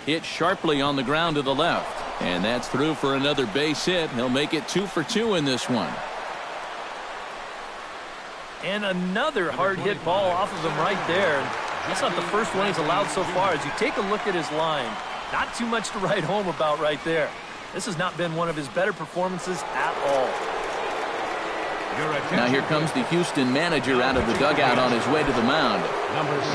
Hit sharply on the ground to the left. And that's through for another base hit. He'll make it 2 for 2 in this one. And another hard hit ball off of him right there. That's not the first one he's allowed so far. As you take a look at his line, not too much to write home about right there. This has not been one of his better performances at all. Now here comes the Houston manager out of the dugout on his way to the mound.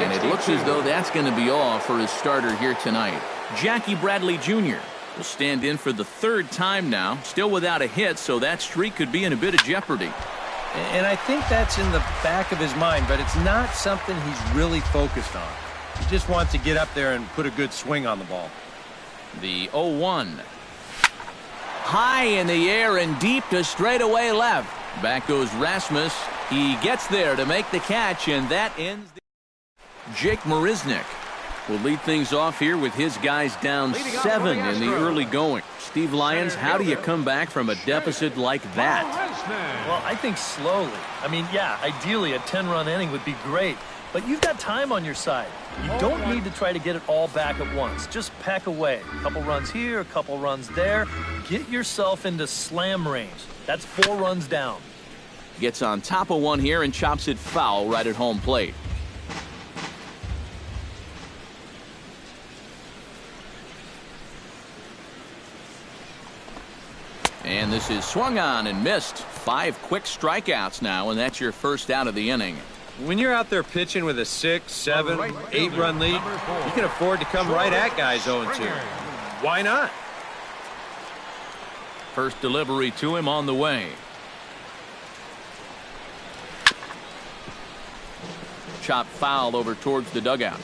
And it looks as though that's going to be all for his starter here tonight. Jackie Bradley Jr. will stand in for the 3rd time now. Still without a hit, so that streak could be in a bit of jeopardy. And I think that's in the back of his mind, but it's not something he's really focused on. He just wants to get up there and put a good swing on the ball. The 0-1. High in the air and deep to straightaway left. Back goes Rasmus. He gets there to make the catch, and that ends the... Jake Marisnick will lead things off here with his guys down 7 in the early going. Steve Lyons, how do you come back from a deficit like that? Well, I think slowly. I mean, yeah, ideally a 10-run inning would be great, but you've got time on your side. You don't need to try to get it all back at once. Just pack away. A couple runs here, a couple runs there. Get yourself into slam range. That's 4 runs down. Gets on top of one here and chops it foul right at home plate. And this is swung on and missed. 5 quick strikeouts now, and that's your first out of the inning. When you're out there pitching with a 6, 7, 8-run lead, you can afford to come right at guys 0-2. Why not? First delivery to him on the way. Chop foul over towards the dugout.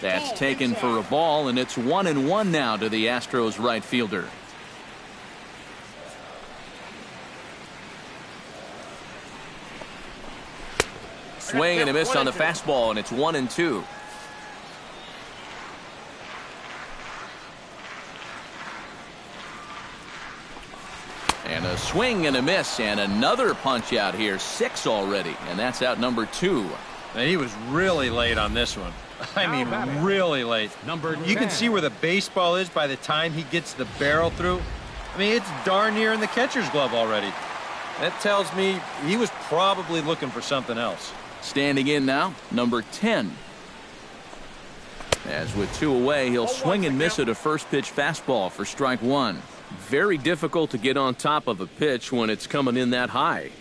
That's taken for a ball, and it's 1-1 now to the Astros right fielder. Swing and a miss on the fastball, and it's 1-2. And a swing and a miss, and another punch out here. 6 already, and that's out number 2. And he was really late on this one. I mean, really late. You can see where the baseball is by the time he gets the barrel through. I mean, it's darn near in the catcher's glove already. That tells me he was probably looking for something else. Standing in now, number 10. As with 2 away, he'll swing and miss at a first pitch fastball for strike 1. Very difficult to get on top of a pitch when it's coming in that high.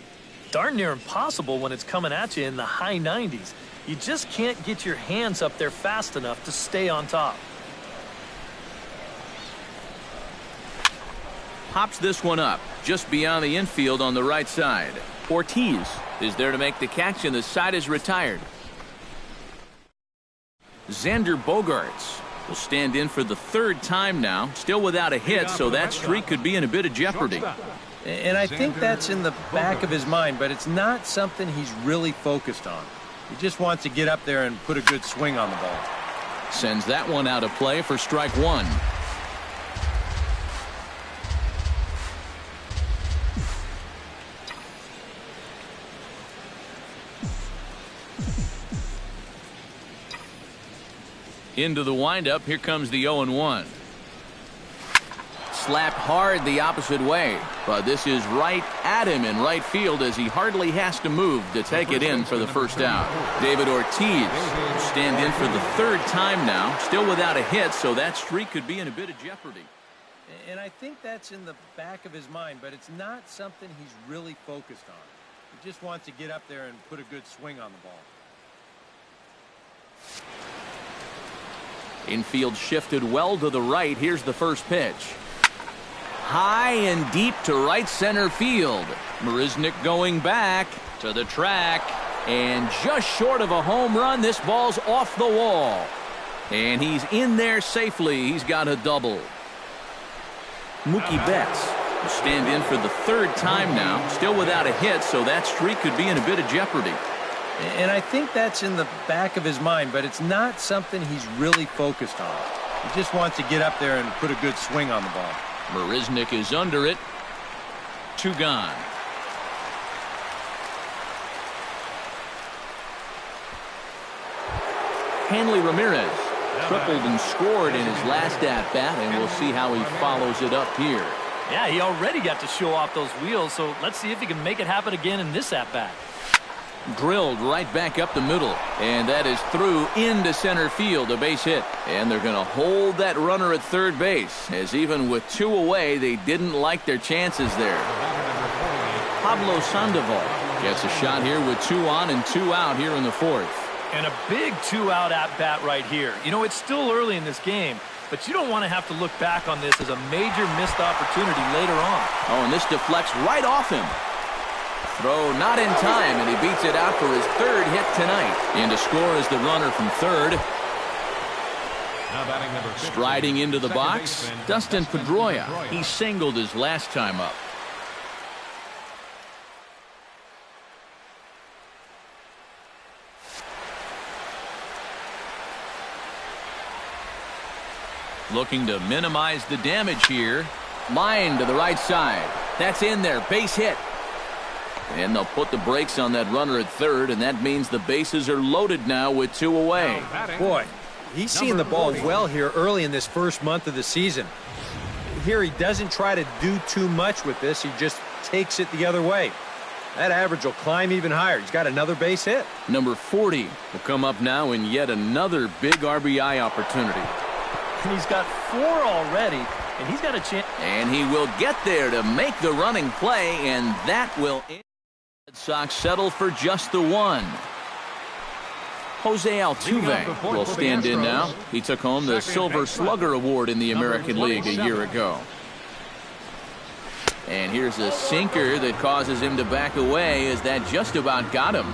Darn near impossible when it's coming at you in the high 90s. You just can't get your hands up there fast enough to stay on top. Pops this one up just beyond the infield on the right side. Ortiz is there to make the catch, and the side is retired. Xander Bogaerts will stand in for the 3rd time now, still without a hit, so that streak could be in a bit of jeopardy. And I think that's in the back of his mind, but it's not something he's really focused on. He just wants to get up there and put a good swing on the ball. Sends that one out of play for strike 1. Into the windup, here comes the 0-1. Slapped hard the opposite way, but this is right at him in right field as he hardly has to move to take it in for the first out. David Ortiz will stand in for the 3rd time now, still without a hit, so that streak could be in a bit of jeopardy. And I think that's in the back of his mind, but it's not something he's really focused on. He just wants to get up there and put a good swing on the ball. Infield shifted well to the right. Here's the first pitch. High and deep to right center field. Marisnick going back to the track, and just short of a home run. This ball's off the wall, and he's in there safely. He's got a double. Mookie Betts will stand in for the 3rd time now, still without a hit, so that streak could be in a bit of jeopardy. And I think that's in the back of his mind, but it's not something he's really focused on. He just wants to get up there and put a good swing on the ball. Marisnick is under it. 2 gone. Hanley Ramirez tripled and scored in his last at-bat, and we'll see how he follows it up here. Yeah, he already got to show off those wheels, so let's see if he can make it happen again in this at-bat. Drilled right back up the middle, and that is through into center field, a base hit. And they're going to hold that runner at third base, as even with 2 away, they didn't like their chances there. Pablo Sandoval gets a shot here with 2 on and 2 out here in the 4th. And a big 2-out at-bat right here. You know, it's still early in this game, but you don't want to have to look back on this as a major missed opportunity later on. Oh, and this deflects right off him. Throw not in time, and he beats it out for his 3rd hit tonight. And to score is the runner from third. Striding into the box, Dustin Pedroia. He singled his last time up. Looking to minimize the damage here. Line to the right side. That's in there. Base hit. And they'll put the brakes on that runner at third, and that means the bases are loaded now with 2 away. Boy, he's seeing the ball well here early in this first month of the season. Here he doesn't try to do too much with this. He just takes it the other way. That average will climb even higher. He's got another base hit. Number 40 will come up now in yet another big RBI opportunity. And he's got 4 already, and he's got a chance. And he will get there to make the running play, and that will end. Red Sox settle for just the 1. Jose Altuve will stand in now. He took home the Silver Slugger Award in the American League a year ago. And here's a sinker that causes him to back away, as that just about got him.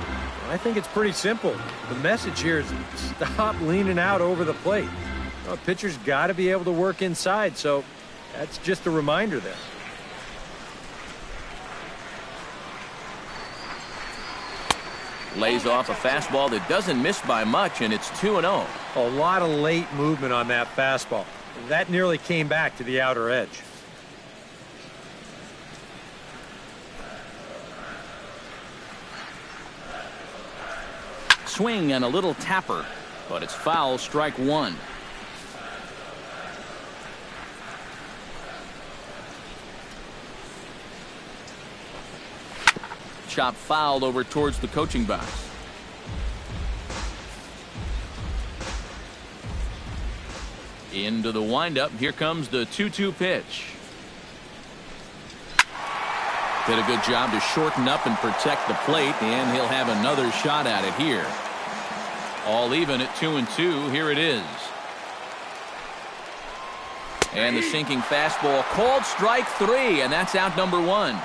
I think it's pretty simple. The message here is stop leaning out over the plate. Well, pitcher's got to be able to work inside, so that's just a reminder there. Lays off a fastball that doesn't miss by much, and it's 2-0. A lot of late movement on that fastball. That nearly came back to the outer edge. Swing and a little tapper, but it's foul, strike 1. Chop fouled over towards the coaching box. Into the windup. Here comes the 2-2 pitch. Did a good job to shorten up and protect the plate, and he'll have another shot at it here. All even at 2-2. Here it is. And the sinking fastball called strike 3, and that's out number 1.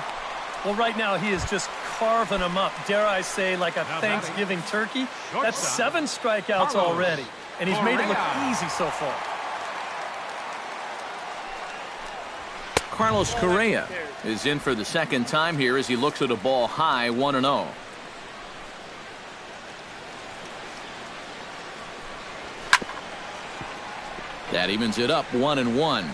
Well, right now he is just carving them up, dare I say, like a Thanksgiving turkey. That's 7 strikeouts already, and he's made it look easy so far. Carlos Correa is in for the 2nd time here as he looks at a ball high, 1-0. That evens it up, 1-1.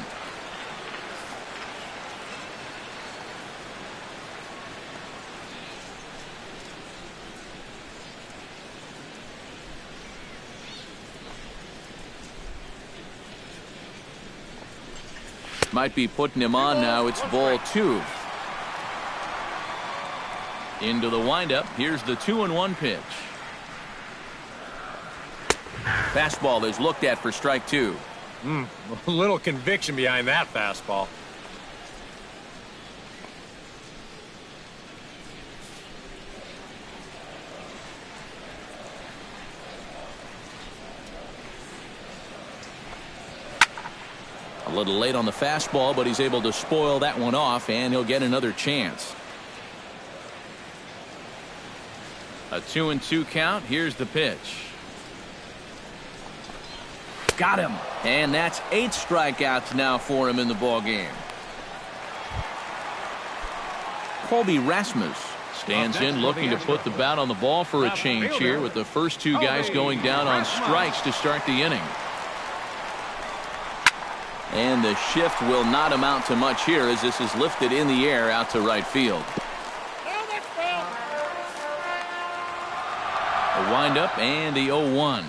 Might be putting him on now. It's ball 2. Into the windup. Here's the 2-1 pitch. Fastball is looked at for strike 2. A little conviction behind that fastball. A little late on the fastball, but he's able to spoil that one off, and he'll get another chance. A 2-2 count. Here's the pitch. Got him. And that's 8 strikeouts now for him in the ball game. Colby Rasmus stands in, looking to put the bat on the ball for a change here, with the first 2 guys going down on strikes to start the inning. And the shift will not amount to much here as this is lifted in the air out to right field. A windup and the 0-1.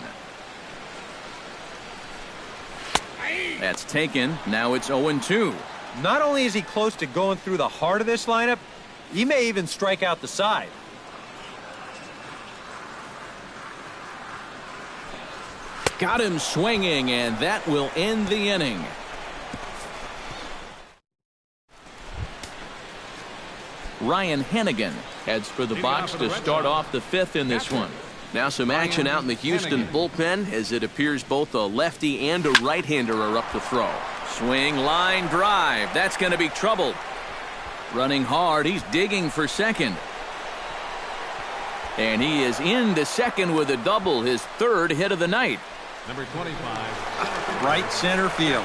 That's taken. Now it's 0-2. Not only is he close to going through the heart of this lineup, he may even strike out the side. Got him swinging, and that will end the inning. Ryan Hennigan heads for the box to start off the fifth in this one. Now some action out in the Houston bullpen as it appears both a lefty and a right-hander are up to throw. Swing, line, drive. That's going to be trouble. Running hard, he's digging for second. And he is into second with a double, his third hit of the night. Number 25. Right center field.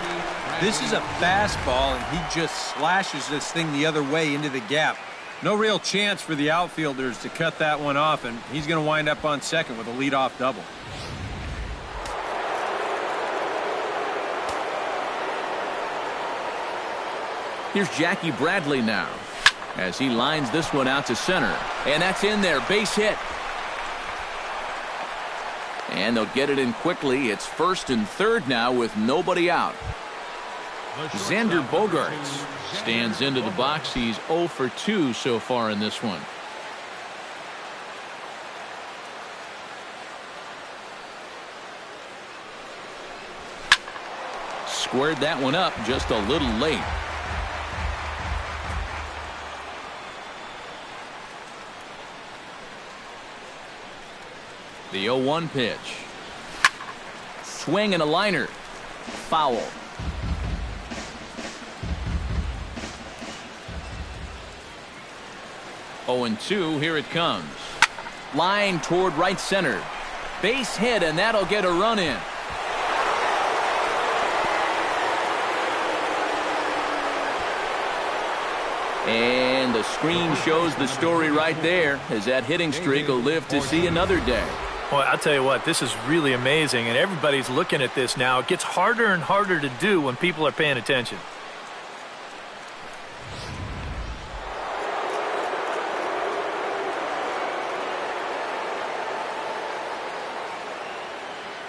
This is a fastball, and he just slashes this thing the other way into the gap. No real chance for the outfielders to cut that one off, and he's going to wind up on second with a leadoff double. Here's Jackie Bradley now as he lines this one out to center. And that's in there. Base hit. And they'll get it in quickly. It's first and third now with nobody out. Xander Bogaerts stands into the box. He's 0 for 2 so far in this one. Squared that one up just a little late. The 0-1 pitch. Swing and a liner. Foul. Oh, 0-2, here it comes. Line toward right center. Base hit, and that'll get a run in. And the screen shows the story right there, as that hitting streak will live to see another day. Boy, I'll tell you what, this is really amazing, and everybody's looking at this now. It gets harder and harder to do when people are paying attention.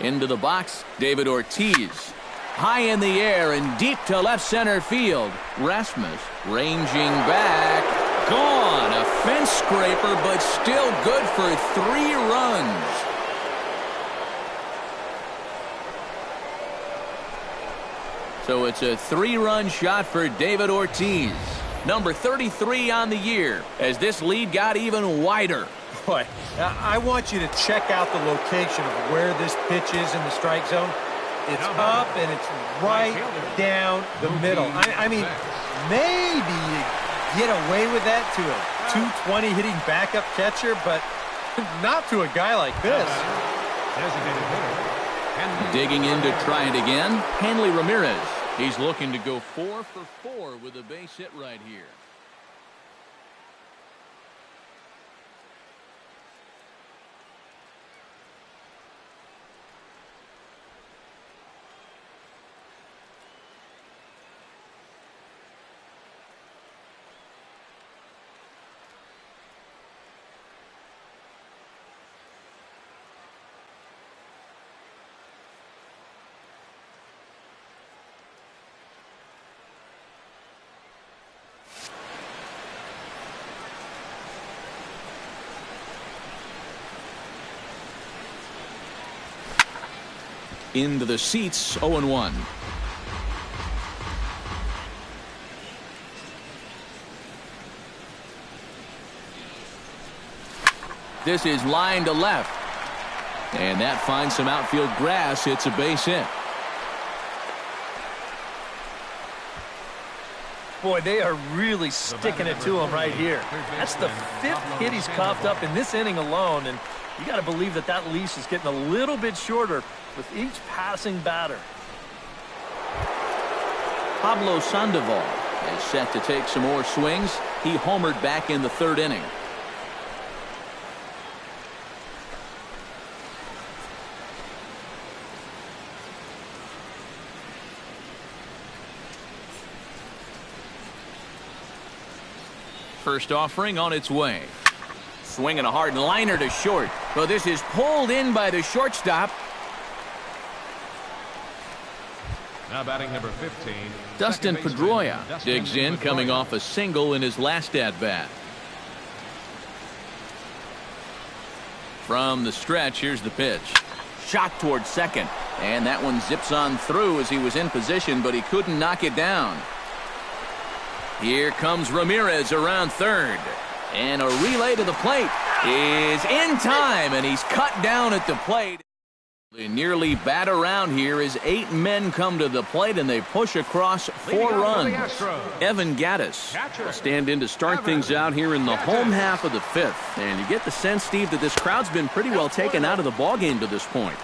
Into the box, David Ortiz. High in the air and deep to left center field. Rasmus ranging back. Gone. A fence scraper, but still good for 3 runs. So it's a 3-run shot for David Ortiz. Number 33 on the year as this lead got even wider. Boy, I want you to check out the location of where this pitch is in the strike zone. It's up and it's right down the middle. I mean, maybe you get away with that to a 220 hitting backup catcher, but not to a guy like this. Digging in to try it again, Hanley Ramirez. He's looking to go 4 for 4 with a base hit right here. Into the seats, 0-1. This is line to left. And that finds some outfield grass. It's a base hit. Boy, they are really sticking it to him right here. That's the 5th hit he's coughed up in this inning alone, and you got to believe that that leash is getting a little bit shorter with each passing batter. Pablo Sandoval is set to take some more swings. He homered back in the 3rd inning. First offering on its way. Swinging a hard liner to short. Well, this is pulled in by the shortstop. Now batting number 15. Dustin Pedroia digs in, coming off a single in his last at-bat. From the stretch, here's the pitch. Shot towards second, and that one zips on through as he was in position, but he couldn't knock it down. Here comes Ramirez around third, and a relay to the plate is in time, and he's cut down at the plate. They nearly bat around here as 8 men come to the plate, and they push across 4 runs. Evan Gattis will stand in to start things out here in the home half of the 5th. And you get the sense, Steve, that this crowd's been pretty well taken out of the ballgame to this point.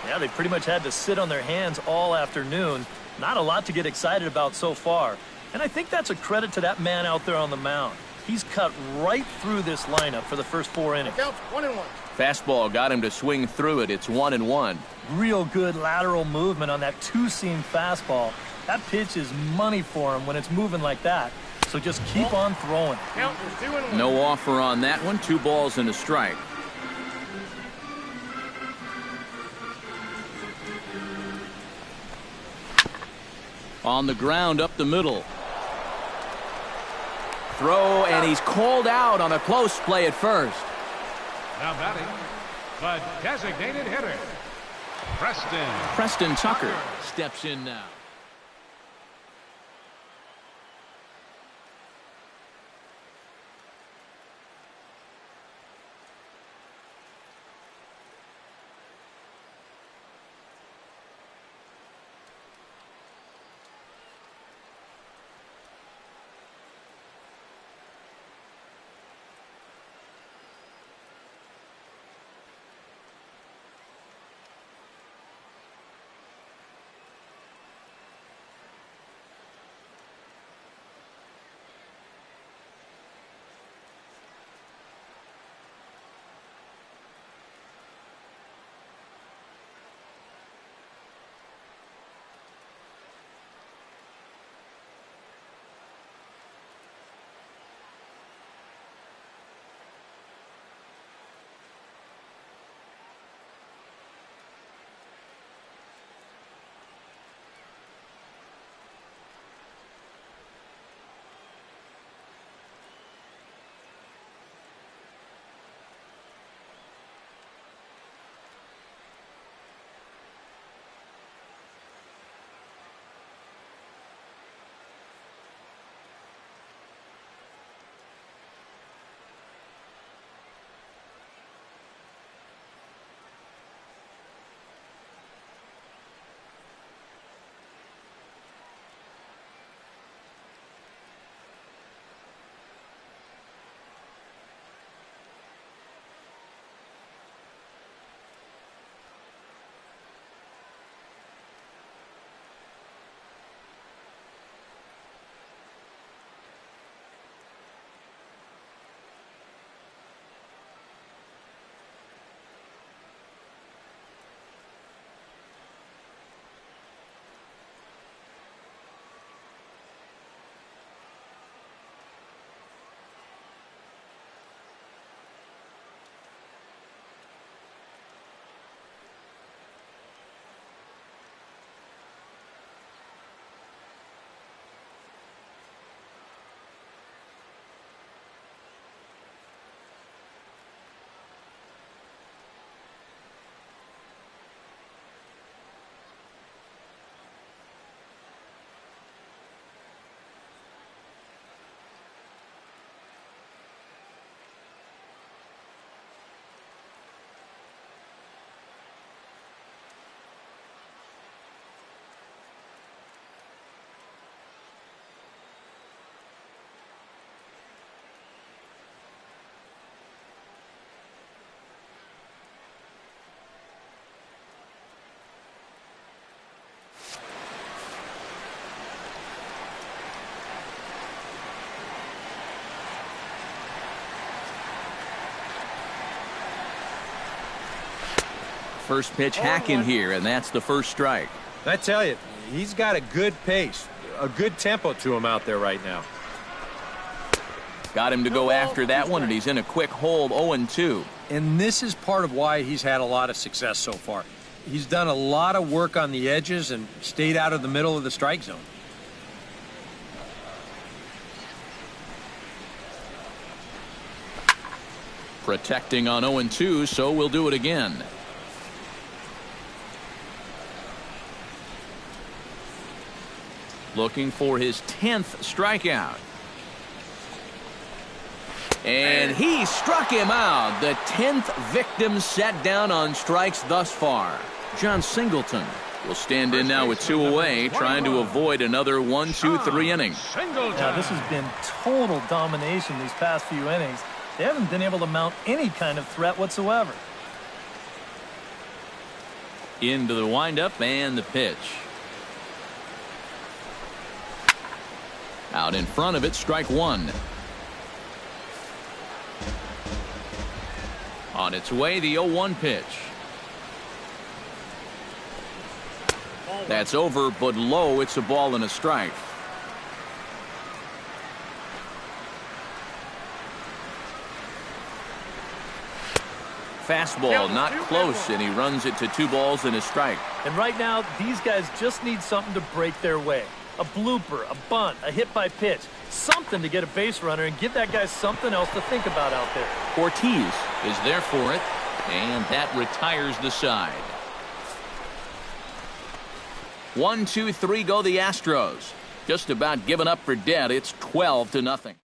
Yeah, they pretty much had to sit on their hands all afternoon. Not a lot to get excited about so far. And I think that's a credit to that man out there on the mound. He's cut right through this lineup for the first 4 innings. 1-1. Fastball got him to swing through it. It's 1-1. Real good lateral movement on that 2-seam fastball. That pitch is money for him when it's moving like that. So just keep on throwing. Count is 2-1. No offer on that one. 2 balls and a strike. On the ground up the middle. Throw, and he's called out on a close play at first. Now batting, the designated hitter, Preston Tucker steps in now. First pitch hacking here, and that's the first strike. I tell you, he's got a good pace, a good tempo to him out there right now. Got him to go after that one, and he's in a quick hold, 0-2. And this is part of why he's had a lot of success so far. He's done a lot of work on the edges and stayed out of the middle of the strike zone. Protecting on 0-2, so we'll do it again. Looking for his 10th strikeout. And he struck him out. The 10th victim set down on strikes thus far. John Singleton will stand in now with 2 away, trying to avoid another 1, 2, 3 innings. Yeah, this has been total domination these past few innings. They haven't been able to mount any kind of threat whatsoever. Into the windup and the pitch. Out in front of it, strike 1. On its way, the 0-1 pitch. That's over, but low. It's a ball and a strike. Fastball not close, and he runs it to 2 balls and a strike. And right now, these guys just need something to break their way. A blooper, a bunt, a hit by pitch. Something to get a base runner and give that guy something else to think about out there. Ortiz is there for it, and that retires the side. 1, 2, 3 go the Astros. Just about given up for dead. It's 12-0.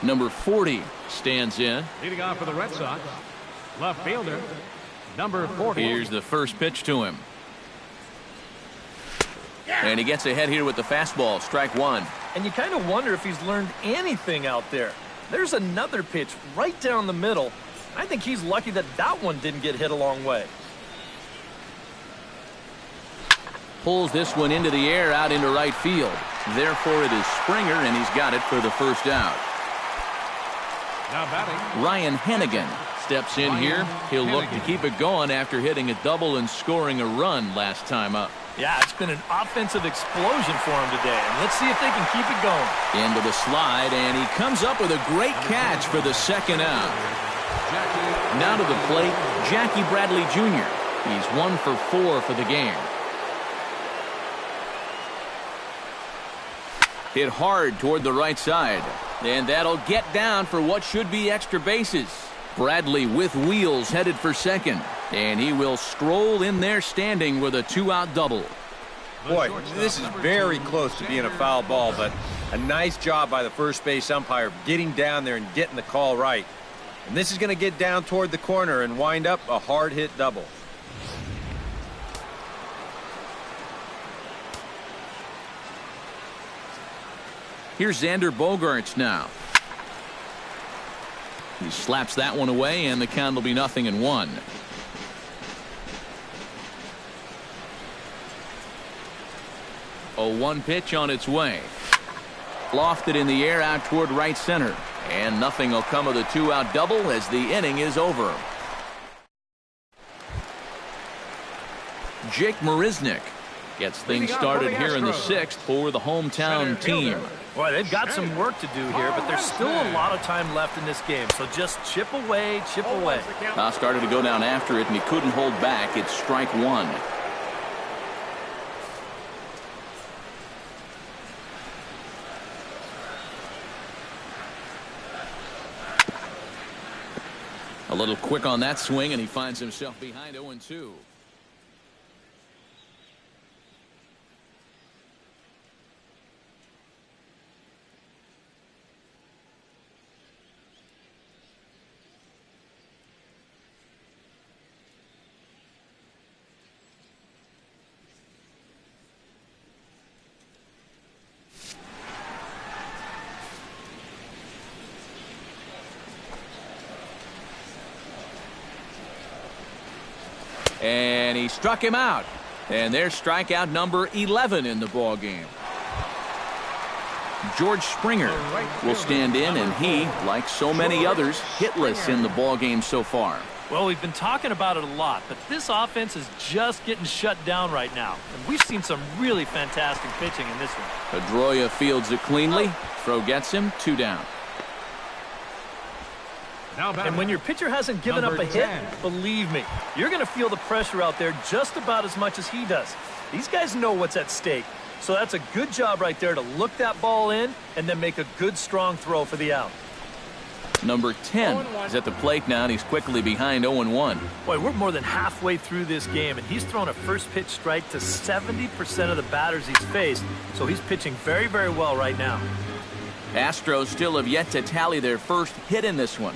Number 40 stands in. Leading off for the Red Sox, left fielder, number 40. Here's the first pitch to him. And he gets ahead here with the fastball, strike 1. And you kind of wonder if he's learned anything out there. There's another pitch right down the middle. I think he's lucky that that one didn't get hit a long way. Pulls this one into the air out into right field. Therefore, it is Springer, and he's got it for the first out. Now batting, Ryan Hennigan steps in here. He'll look to keep it going after hitting a double and scoring a run last time up. Yeah, it's been an offensive explosion for him today, and let's see if they can keep it going. Into the slide, and he comes up with a great catch for the second out. Now to the plate, Jackie Bradley Jr. He's 1 for 4 for the game. Hit hard toward the right side, and that'll get down for what should be extra bases. Bradley with wheels headed for second, and he will stroll in there standing with a 2-out double. Boy, this is very close to being a foul ball, but a nice job by the first base umpire getting down there and getting the call right. And this is going to get down toward the corner and wind up a hard hit double. Here's Xander Bogaerts now. He slaps that one away, and the count will be 0-1. A 1 pitch on its way. Lofted in the air out toward right center. And nothing will come of the 2-out double as the inning is over. Jake Marisnick gets things started here in the 6th for the hometown team. Boy, they've got some work to do here, but there's still a lot of time left in this game. So just chip away, chip away. Now started to go down after it, and he couldn't hold back. It's strike 1. A little quick on that swing, and he finds himself behind 0-2. And he struck him out. And there's strikeout number 11 in the ball game. George Springer will stand in, and he, like so many others, hitless in the ball game so far. Well, we've been talking about it a lot, but this offense is just getting shut down right now. And we've seen some really fantastic pitching in this one. Pedroia fields it cleanly. Throw gets him, 2 down. And when your pitcher hasn't given up a hit, believe me, you're going to feel the pressure out there just about as much as he does. These guys know what's at stake. So that's a good job right there to look that ball in and then make a good, strong throw for the out. Number 10 is at the plate now, and he's quickly behind 0-1. Boy, we're more than halfway through this game, and he's thrown a first pitch strike to 70% of the batters he's faced, so he's pitching very, very well right now. Astros still have yet to tally their first hit in this one.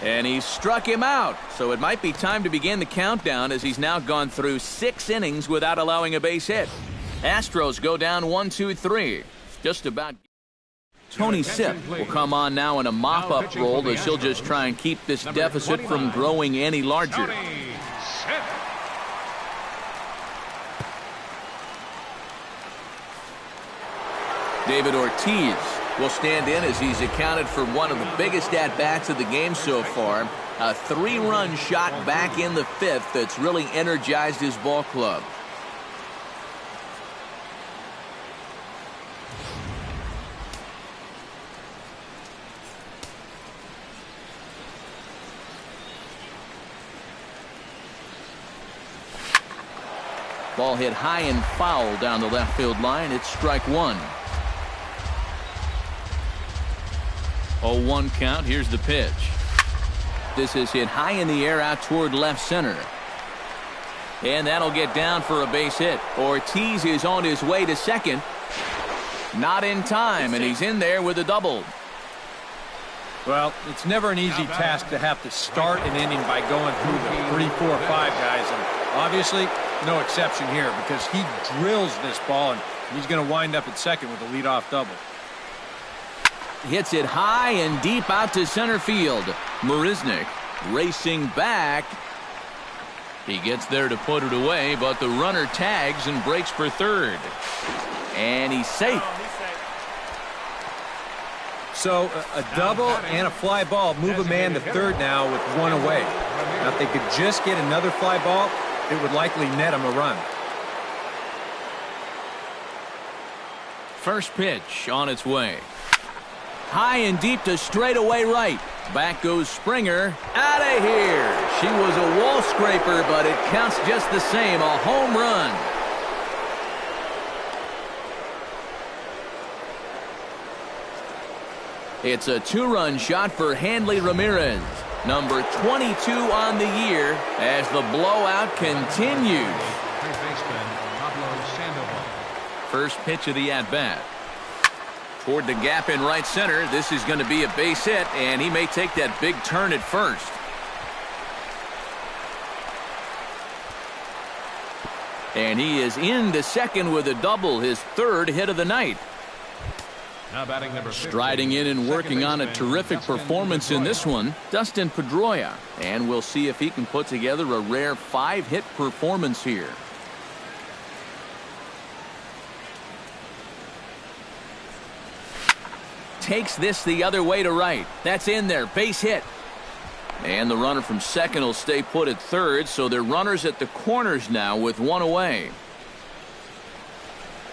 And he struck him out, so it might be time to begin the countdown as he's now gone through 6 innings without allowing a base hit. Astros go down 1-2-3. Just about. Tony Sipp will come on now in a mop-up role as he'll just try and keep this deficit from growing any larger. David Ortiz will stand in as he's accounted for one of the biggest at-bats of the game so far. A 3-run shot back in the 5th that's really energized his ball club. Ball hit high and foul down the left field line. It's strike 1. 0-1 count. Here's the pitch. This is hit high in the air out toward left center. And that'll get down for a base hit. Ortiz is on his way to second. Not in time, and he's in there with a double. Well, it's never an easy task to have to start an inning by going through the 3, 4, 5 guys. And obviously, no exception here because he drills this ball, and he's going to wind up at second with a leadoff double. Hits it high and deep out to center field. Marisnick racing back. He gets there to put it away, but the runner tags and breaks for third. And he's safe. So a double and a fly ball move a man to third now with 1 away. Now if they could just get another fly ball, it would likely net him a run. First pitch on its way. High and deep to straightaway right. Back goes Springer. Out of here. She was a wall scraper, but it counts just the same. A home run. It's a 2-run shot for Hanley Ramirez. Number 22 on the year as the blowout continues. First pitch of the at-bat. Toward the gap in right center. This is going to be a base hit, and he may take that big turn at first. And he is into second with a double, his 3rd hit of the night. Striding in and working on a terrific performance in this one, Dustin Pedroia. And we'll see if he can put together a rare 5-hit performance here. Takes this the other way to right. That's in there. Base hit. And the runner from second will stay put at third, so they're runners at the corners now with 1 away.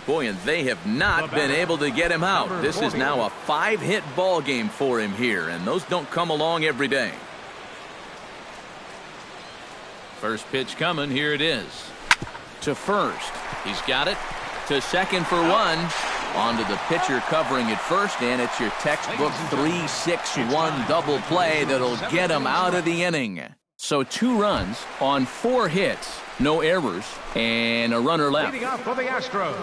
Boy, and they have not been able to get him out. This is now a 5-hit ball game for him here, and those don't come along every day. First pitch coming. Here it is. To first. He's got it. To second for 1. On to the pitcher covering at first, and it's your textbook 3-6-1 double play that'll get him out of the inning. So 2 runs on 4 hits, no errors, and a runner left. Leading off for the Astros.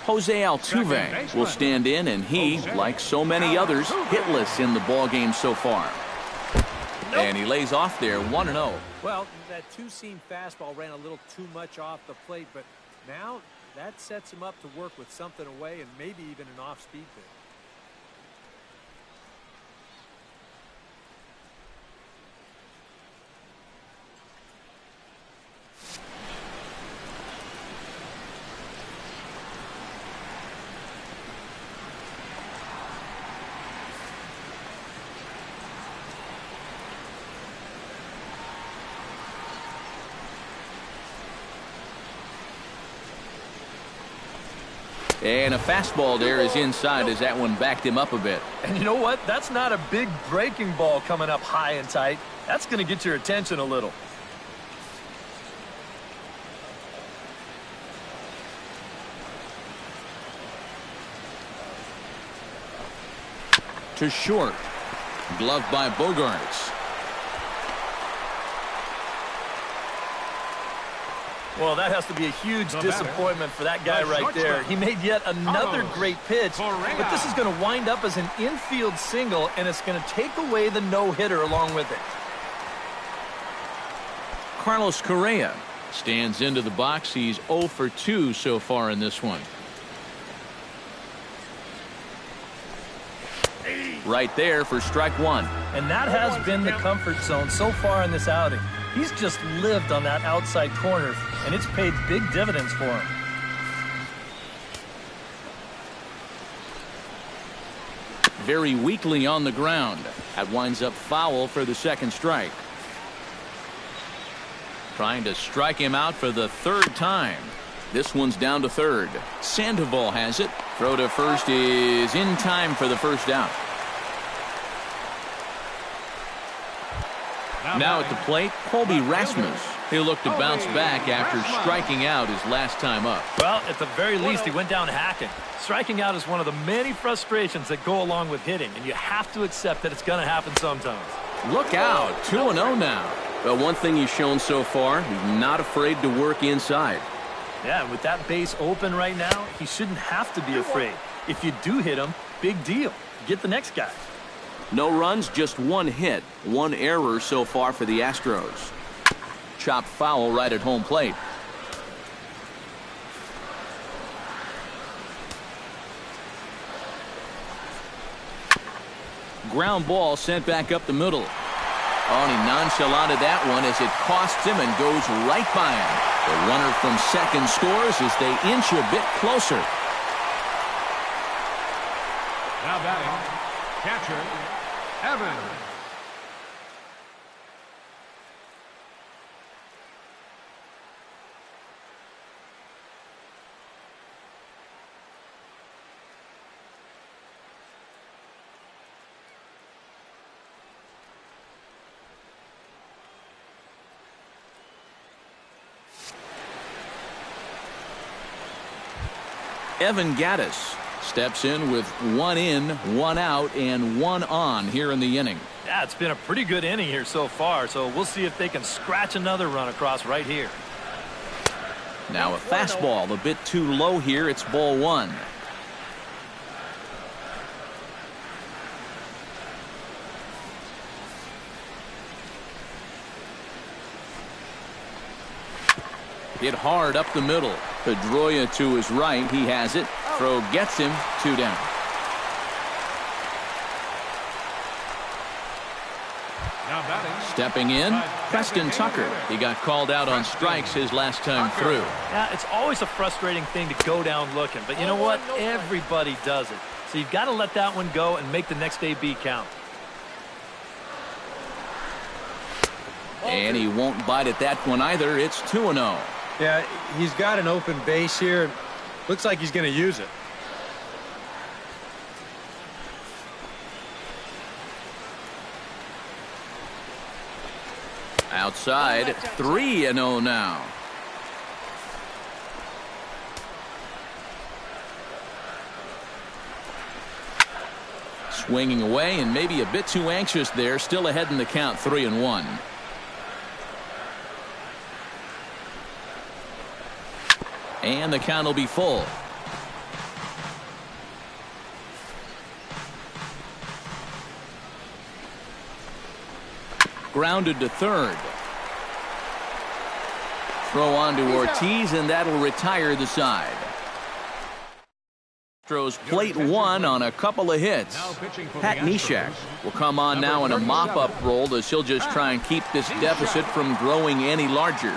Jose Altuve will stand in, and he, like so many others, hitless in the ballgame so far. And he lays off there 1-0. Well, that 2-seam fastball ran a little too much off the plate, but now that sets him up to work with something away and maybe even an off-speed pitch. And a fastball there is inside as that one backed him up a bit. And you know what? That's not a big breaking ball coming up high and tight. That's going to get your attention a little. To short. Glove by Bogarts. Well, that has to be a huge disappointment for that guy right there. He made yet another great pitch, but this is going to wind up as an infield single, and it's going to take away the no-hitter along with it. Carlos Correa stands into the box. He's 0 for 2 so far in this one. Right there for strike one. And that has been the comfort zone so far in this outing. He's just lived on that outside corner, and it's paid big dividends for him. Very weakly on the ground. That winds up foul for the second strike. Trying to strike him out for the third time. This one's down to third. Sandoval has it. Throw to first is in time for the first out. Now at the plate, Colby Rasmus. He'll look to bounce back after striking out his last time up. Well, at the very least, he went down hacking. Striking out is one of the many frustrations that go along with hitting, and you have to accept that it's going to happen sometimes. Look out, 2-0 now. But one thing he's shown so far, he's not afraid to work inside. Yeah, with that base open right now, he shouldn't have to be afraid. If you do hit him, big deal. Get the next guy. No runs, just one hit. One error so far for the Astros. Chopped foul right at home plate. Ground ball sent back up the middle. Oh, and he nonchalanted that one as it costs him and goes right by him. The runner from second scores as they inch a bit closer. Now batting, catcher, Evan. Evan Gattis steps in with 1 in, 1 out, and 1 on here in the inning. Yeah, it's been a pretty good inning here so far, so we'll see if they can scratch another run across right here. Now a fastball a bit too low here. It's ball 1. Hit hard up the middle. Pedroia to his right. He has it. Throw gets him. 2 down. Now batting. Stepping in, Preston Tucker. He got called out on strikes his last time through. Yeah, it's always a frustrating thing to go down looking, but you know what? Everybody does it. So you've got to let that one go and make the next AB count. And he won't bite at that one either. It's 2-0. Yeah, he's got an open base here. Looks like he's going to use it. Outside, 3-0 now. Swinging away and maybe a bit too anxious there. Still ahead in the count, 3-1. And the count will be full. Grounded to third. Throw on to Ortiz, and that'll retire the side. Astros plate 1 on a couple of hits. Pat Neshek will come on now in a mop-up role as he'll just try and keep this deficit from growing any larger.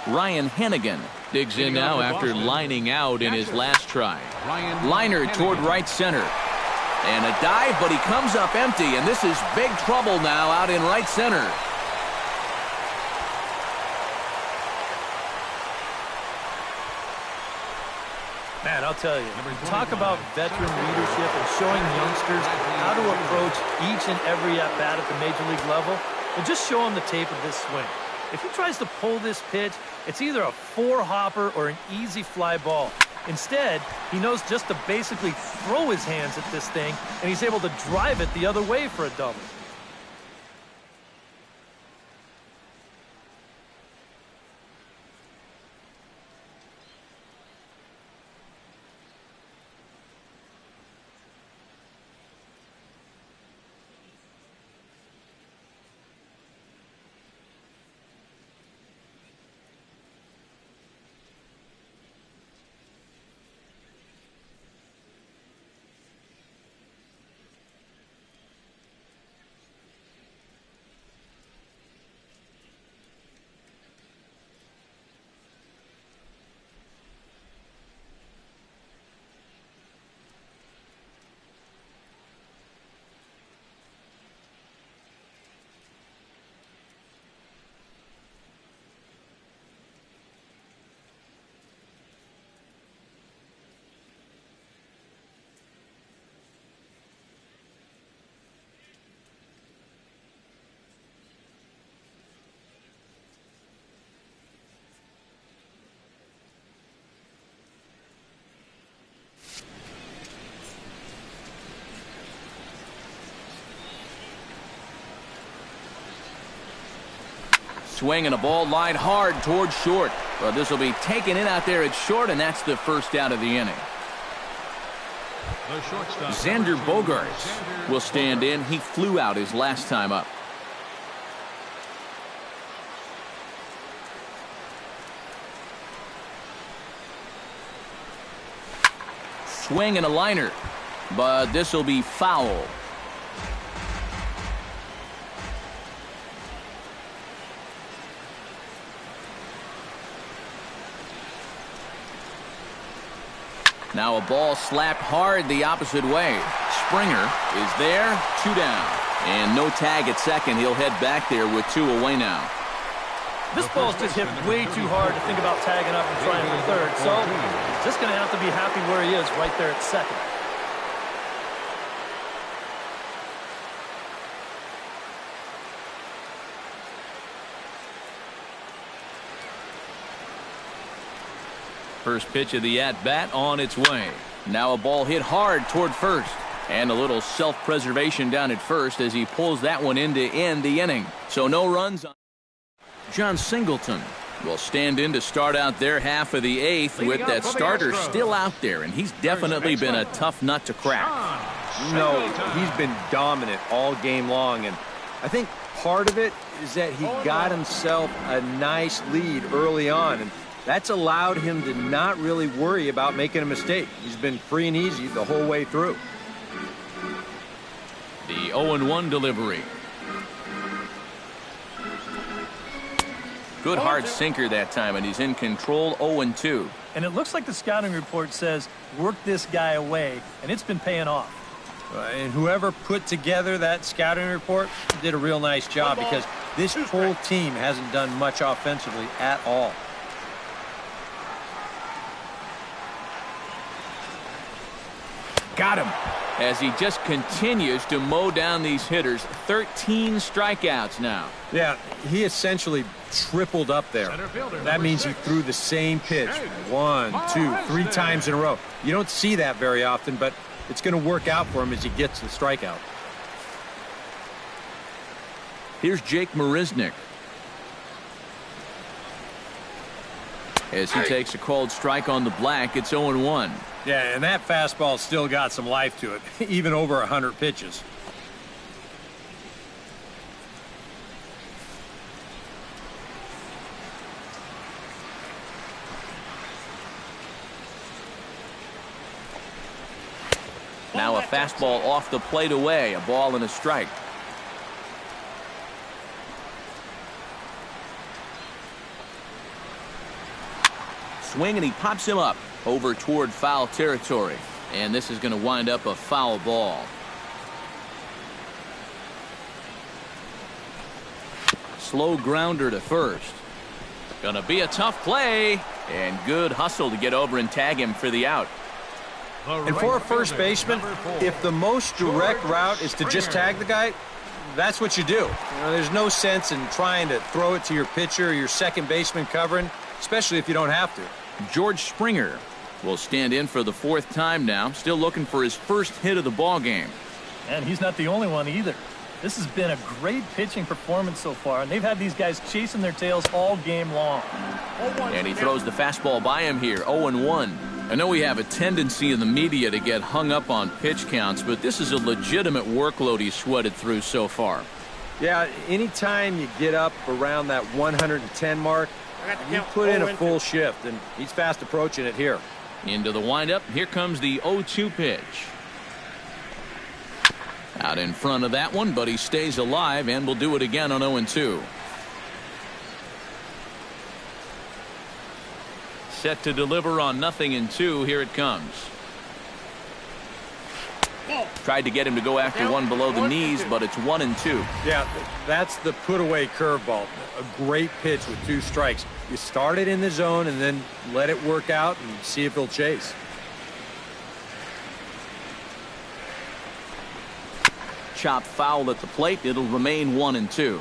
Ryan Hennigan digs in now after lining out in his last try. Liner toward right center. And a dive, but he comes up empty, and this is big trouble now out in right center. Man, I'll tell you, talk about veteran leadership and showing youngsters how to approach each and every at-bat at the major league level. Well, just show them the tape of this swing. If he tries to pull this pitch, it's either a four-hopper or an easy fly ball. Instead, he knows just to basically throw his hands at this thing, and he's able to drive it the other way for a double. Swing and a ball lined hard towards short. But this will be taken in out there at short, and that's the first out of the inning. Xander Bogaerts will stand in. He flew out his last time up. Swing and a liner, but this will be foul. Now a ball slapped hard the opposite way. Springer is there, 2 down. And no tag at second. He'll head back there with 2 away now. This ball's just hit way too hard to think about tagging up and trying for third, so he's just going to have to be happy where he is right there at second. First pitch of the at-bat on its way. Now a ball hit hard toward first. And a little self-preservation down at first as he pulls that one in to end the inning. So no runs. John Singleton will stand in to start out their half of the 8th with that starter still out there. And he's definitely been a tough nut to crack. No, he's been dominant all game long. And I think part of it is that he got himself a nice lead early on. And that's allowed him to not really worry about making a mistake. He's been free and easy the whole way through. The 0-1 delivery. Good hard sinker that time, and he's in control. 0-2. And it looks like the scouting report says work this guy away, and it's been paying off. And whoever put together that scouting report did a real nice job, because this whole team hasn't done much offensively at all. Got him. As he just continues to mow down these hitters. 13 strikeouts now. Yeah, he essentially tripled up there. That means he threw the same pitch 1, 2, 3 times in a row. You don't see that very often, but it's going to work out for him as he gets the strikeout. Here's Jake Marisnick. As he takes a called strike on the black, it's 0-1. Yeah, and that fastball still got some life to it, even over 100 pitches. Now a fastball off the plate away, a ball and a strike. Swing, and he pops him up over toward foul territory. And this is going to wind up a foul ball. Slow grounder to first. Going to be a tough play. And good hustle to get over and tag him for the out. And for a first baseman, if the most direct route is to just tag the guy, that's what you do. You know, there's no sense in trying to throw it to your pitcher or your second baseman covering, especially if you don't have to. George Springer will stand in for the 4th time now, still looking for his first hit of the ball game. And he's not the only one either. This has been a great pitching performance so far, and they've had these guys chasing their tails all game long. And he throws the fastball by him here, 0-1. I know we have a tendency in the media to get hung up on pitch counts, but this is a legitimate workload he's sweated through so far. Yeah, anytime you get up around that 110 mark, you put in a full shift, and he's fast approaching it here. Into the windup, here comes the 0-2 pitch. Out in front of that one, but he stays alive and will do it again on 0-2. Set to deliver on 0-2. Here it comes. Tried to get him to go after one below the knees, but it's 1-2. Yeah, that's the put-away curveball. A great pitch with 2 strikes. You start it in the zone and then let it work out and see if he'll chase. Chop foul at the plate. It'll remain 1-2.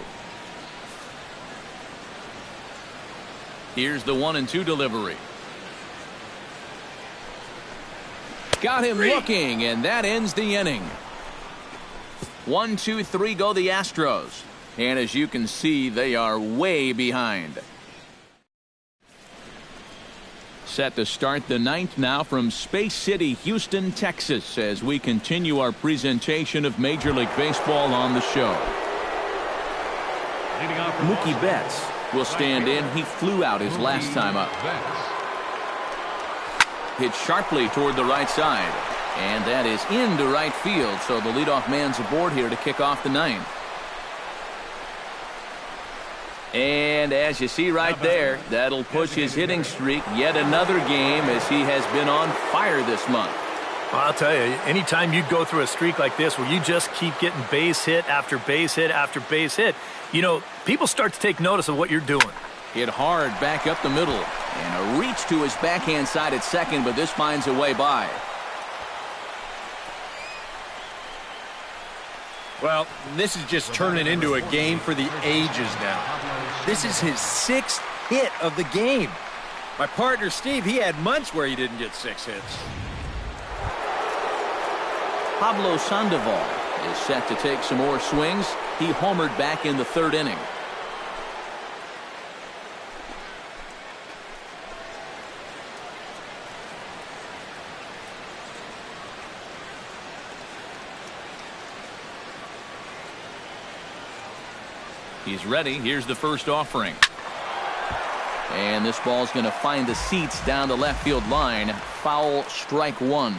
Here's the 1-2 delivery. Got him looking, and that ends the inning. 1, 2, 3 go the Astros. And as you can see, they are way behind. Set to start the 9th now from Space City, Houston, Texas, as we continue our presentation of Major League Baseball on the show. Mookie Betts will stand in. He flew out his last time up. Hit sharply toward the right side. And that is into right field, so the leadoff man's aboard here to kick off the 9th. And as you see right there, that'll push his hitting streak yet another game as he has been on fire this month. Well, I'll tell you, anytime you go through a streak like this where you just keep getting base hit after base hit after base hit, you know, people start to take notice of what you're doing. Hit hard back up the middle. And a reach to his backhand side at second, but this finds a way by. Well, this is just turning into a game for the ages now. This is his 6th hit of the game. My partner, Steve, he had months where he didn't get 6 hits. Pablo Sandoval is set to take some more swings. He homered back in the 3rd inning. He's ready. Here's the first offering. And this ball's going to find the seats down the left field line. Foul, strike 1.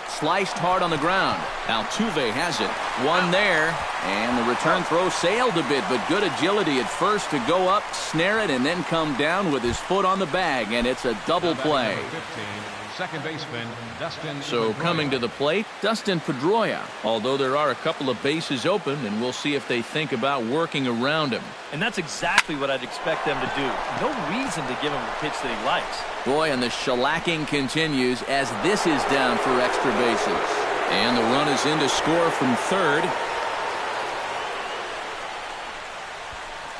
Sliced hard on the ground. Altuve has it. One there. And the return throw sailed a bit, but good agility at first to go up, snare it, and then come down with his foot on the bag. And it's a double play. Second baseman, Dustin. So coming to the plate, Dustin Pedroia. Although there are a couple of bases open, and we'll see if they think about working around him. And that's exactly what I'd expect them to do. No reason to give him the pitch that he likes. Boy, and the shellacking continues as this is down for extra bases. And the run is in to score from 3rd.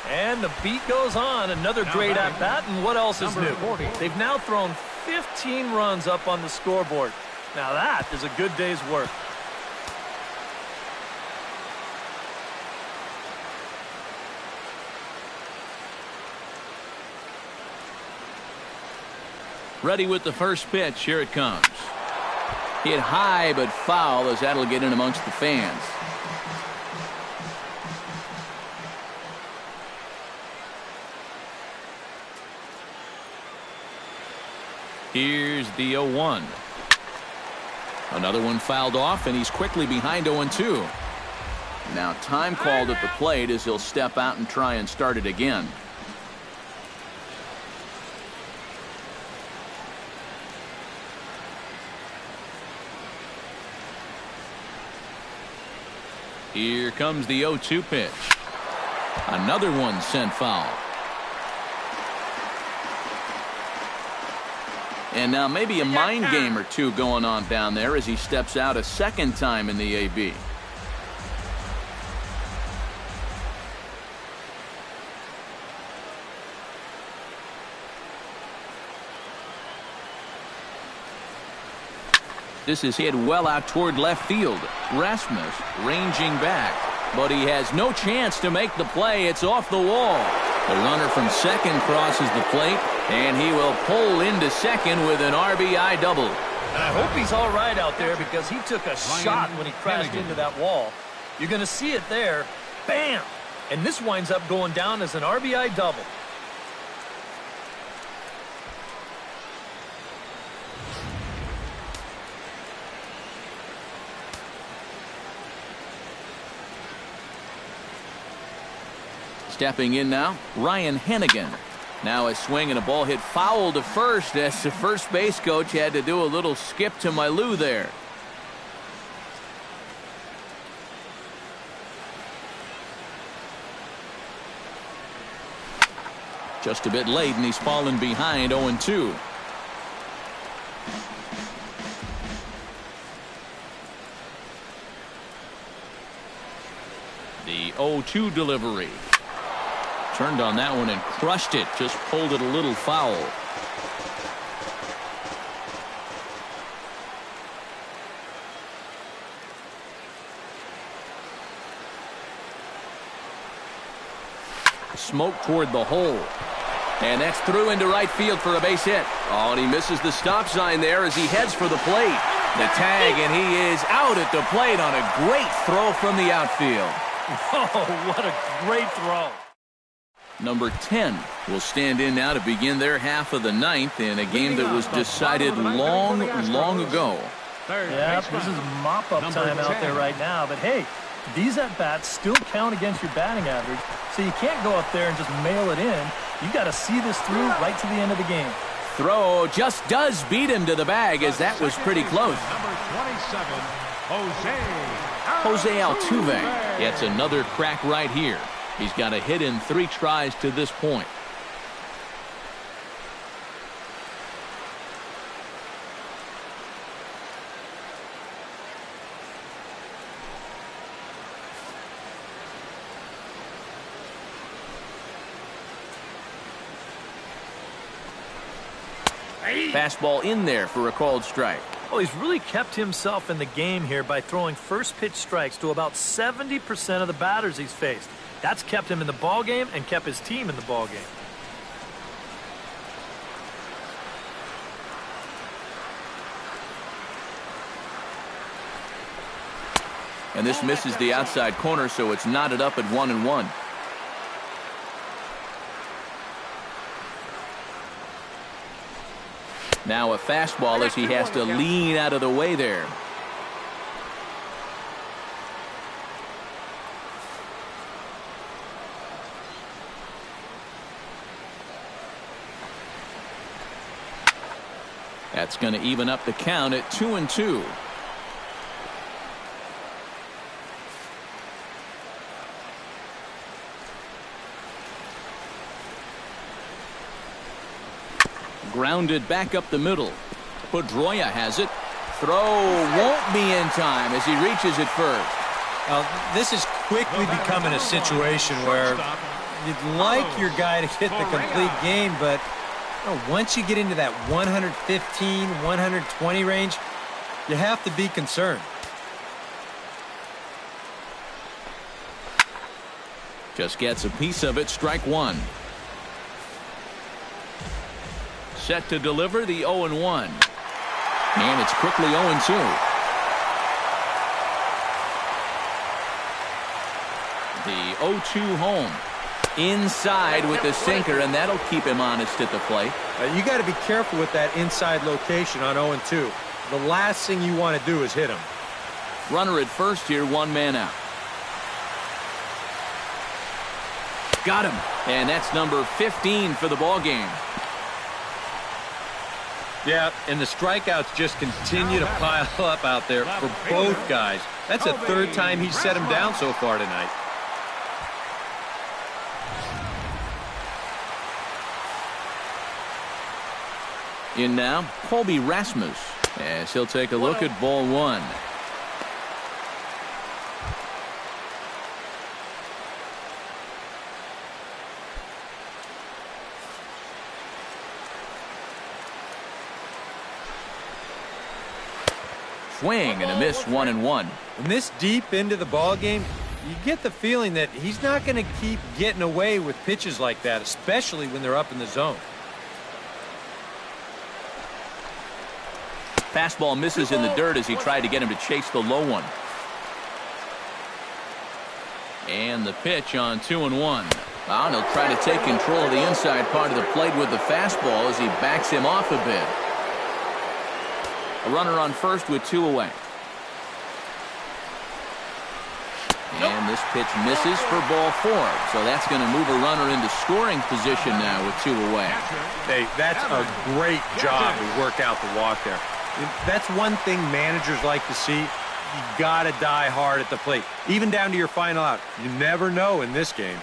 And the beat goes on. Another great at-bat, and what else is new? 40. They've now thrown 15 runs up on the scoreboard. Now that is a good day's work. Ready with the first pitch. Here it comes. Hit high but foul as that'll get in amongst the fans. Here's the 0-1. Another one fouled off, and he's quickly behind 0-2. Now time called at the plate as he'll step out and try and start it again. Here comes the 0-2 pitch. Another one sent foul. And now maybe a mind game or two going on down there as he steps out a second time in the AB. This is hit well out toward left field. Rasmus ranging back, but he has no chance to make the play. It's off the wall. The runner from second crosses the plate, and he will pull into second with an RBI double. And I hope he's all right out there because he took a shot when he crashed into that wall. You're going to see it there. Bam! And this winds up going down as an RBI double. Stepping in now, Ryan Hennigan. Now a swing and a ball hit foul to first as the first base coach had to do a little skip to my Lou there. Just a bit late and he's fallen behind 0-2. The 0-2 delivery. Turned on that one and crushed it. Just pulled it a little foul. Smoke toward the hole. And that's through into right field for a base hit. Oh, and he misses the stop sign there as he heads for the plate. The tag, and he is out at the plate on a great throw from the outfield. Oh, what a great throw. Number 10 will stand in now to begin their half of the ninth in a game that was decided long ago. Yeah, this is mop-up time out there right now. But, hey, these at-bats still count against your batting average, so you can't go up there and just mail it in. You got to see this through right to the end of the game. Throw just does beat him to the bag as that was pretty close. Number 27, Jose Altuve gets another crack right here. He's got a hit in 3 tries to this point. Fastball in there for a called strike. Oh, he's really kept himself in the game here by throwing first pitch strikes to about 70% of the batters he's faced. That's kept him in the ball game and kept his team in the ball game. And this misses the outside corner, so it's knotted up at 1-1. Now a fastball as he has to lean out of the way there. That's going to even up the count at 2-2. Grounded back up the middle. Pedroia has it. Throw won't be in time as he reaches it first. This is quickly becoming a situation where you'd like your guy to hit the complete game, but once you get into that 115, 120 range, you have to be concerned. Just gets a piece of it, strike one. Set to deliver the 0-1. And it's quickly 0-2. The 0-2 home. Inside with the sinker, and that'll keep him honest at the plate. You got to be careful with that inside location on 0-2. The last thing you want to do is hit him. Runner at first here, 1 man out. Got him. And that's number 15 for the ball game. Yeah, and the strikeouts just continue to pile up out there for both guys. That's the third time he's set him down so far tonight. In now, Colby Rasmus, as he'll take a look at ball one. Swing and a miss, 1-1. When this deep into the ball game, you get the feeling that he's not going to keep getting away with pitches like that, especially when they're up in the zone. Fastball misses in the dirt as he tried to get him to chase the low one. And the pitch on 2-1. And he'll try to take control of the inside part of the plate with the fastball as he backs him off a bit. A runner on first with 2 away. And this pitch misses for ball 4. So that's going to move a runner into scoring position now with 2 away. Hey, that's a great job to work out the walk there. That's one thing managers like to see. You got to die hard at the plate, even down to your final out. You never know in this game.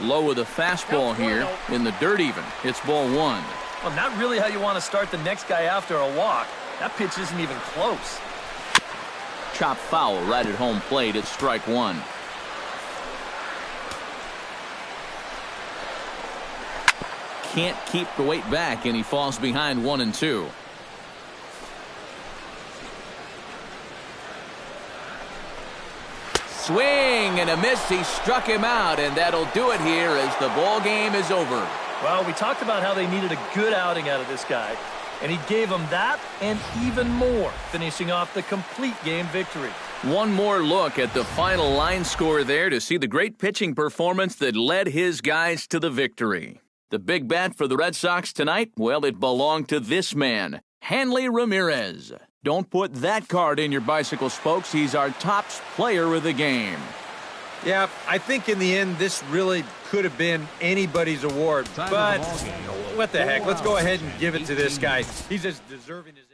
Low with a fastball here in the dirt even. It's ball 1. Well, not really how you want to start the next guy after a walk. That pitch isn't even close. Chop foul right at home plate. It's strike 1. Can't keep the weight back, and he falls behind 1-2. Swing and a miss. He struck him out, and that'll do it here as the ball game is over. Well, we talked about how they needed a good outing out of this guy, and he gave them that and even more, finishing off the complete game victory. One more look at the final line score there to see the great pitching performance that led his guys to the victory. The big bat for the Red Sox tonight, well, it belonged to this man, Hanley Ramirez. Don't put that card in your bicycle spokes. He's our top player of the game. Yeah, I think in the end, this really could have been anybody's award. But what the heck? Let's go ahead and give it to this guy. He's as deserving as